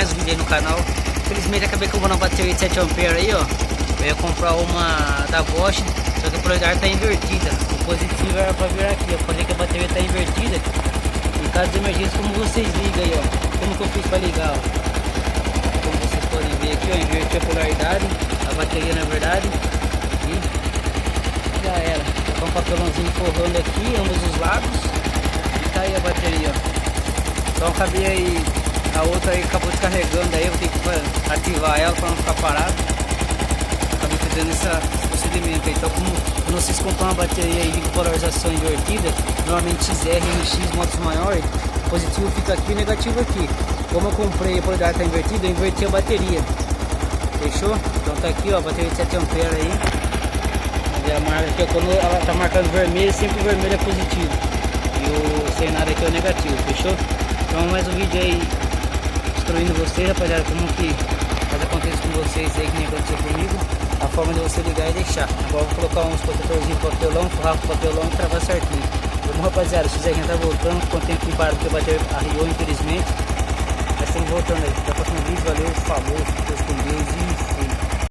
mais um vídeo aí no canal. Infelizmente acabei comprando uma bateria de 7 ampere aí, ó. Eu ia comprar uma da Bosch, só que a polaridade tá invertida. O positivo era pra vir aqui, eu falei que a bateria tá invertida. Em caso de emergência, como vocês ligam aí, ó. Como que eu fiz pra ligar, ó. Como vocês podem ver aqui, ó, inverti a polaridade, a bateria na verdade. E já era. Tá um papelãozinho forrando aqui, ambos os lados. E tá aí a bateria, ó. Então acabei aí, a outra aí acabou descarregando aí, eu vou ter que ativar ela para não ficar parado. Acabei fazendo esse procedimento aí. Então quando vocês compram uma bateria aí de polarização invertida, normalmente XR, MX, motos maiores, o positivo fica aqui e o negativo aqui. Como eu comprei a polaridade está invertida, eu inverti a bateria. Fechou? Então tá aqui, ó, a bateria de 7 ampere aí. E a marca aqui, ó, quando ela tá marcando vermelho, sempre o vermelho é positivo. E o sem nada aqui é o negativo, fechou? Então mais um vídeo aí instruindo vocês, rapaziada, como que acontece com vocês aí, que nem aconteceu comigo. A forma de você ligar e deixar. Agora vou colocar uns protetorzinhos de papelão, forrar com papelão e travar certinho. Vamos, rapaziada, o XR tá voltando, com o tempo que parado porque a bateria arriou, infelizmente. Mas estamos voltando aí. Até o próximo vídeo, valeu, falou, Deus com Deus e